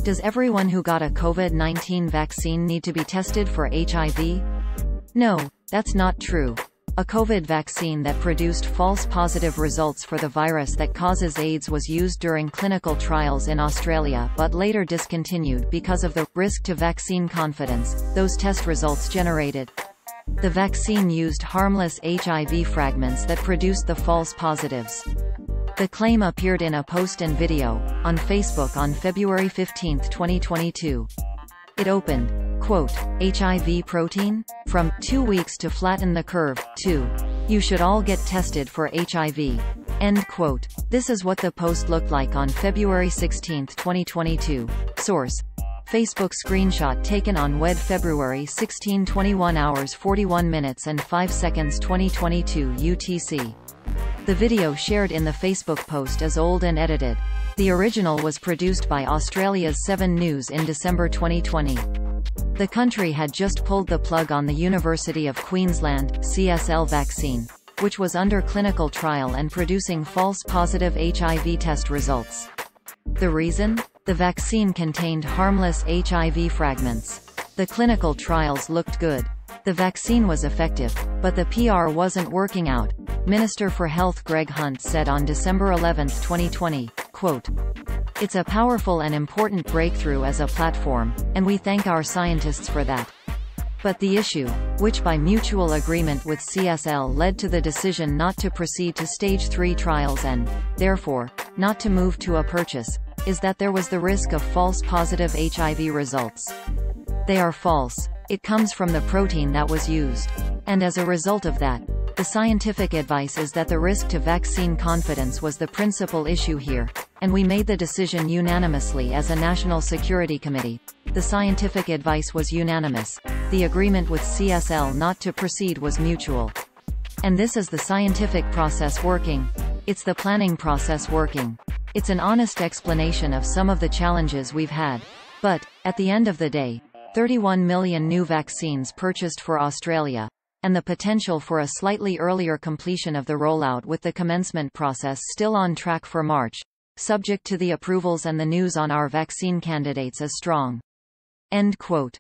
Does everyone who got a COVID-19 vaccine need to be tested for HIV? No, that's not true. A COVID vaccine that produced false positive results for the virus that causes AIDS was used during clinical trials in Australia but later discontinued because of the risk to vaccine confidence those test results generated. The vaccine used harmless HIV fragments that produced the false positives. The claim appeared in a post and video on Facebook on February 15, 2022. It opened, quote, HIV protein? From 2 weeks to flatten the curve, to you should all get tested for HIV. End quote. This is what the post looked like on February 16, 2022. Source: Facebook screenshot taken on WED February 16, 21 hours 41 minutes and 5 seconds 2022 UTC. The video shared in the Facebook post is old and edited. The original was produced by Australia's 7 News in December 2020. The country had just pulled the plug on the University of Queensland CSL vaccine, which was under clinical trial and producing false positive HIV test results. The reason? The vaccine contained harmless HIV fragments. The clinical trials looked good. The vaccine was effective, but the PR wasn't working out, Minister for Health Greg Hunt said on December 11, 2020, quote, "It's a powerful and important breakthrough as a platform, and we thank our scientists for that. But the issue, which by mutual agreement with CSL led to the decision not to proceed to stage 3 trials and, therefore, not to move to a purchase, is that there was the risk of false positive HIV results. They are false. It comes from the protein that was used. And as a result of that, the scientific advice is that the risk to vaccine confidence was the principal issue here, and we made the decision unanimously as a National Security Committee. The scientific advice was unanimous. The agreement with CSL not to proceed was mutual. And this is the scientific process working. It's the planning process working. It's an honest explanation of some of the challenges we've had. But, at the end of the day, 31 million new vaccines purchased for Australia, and the potential for a slightly earlier completion of the rollout with the commencement process still on track for March, subject to the approvals and the news on our vaccine candidates is strong." End quote.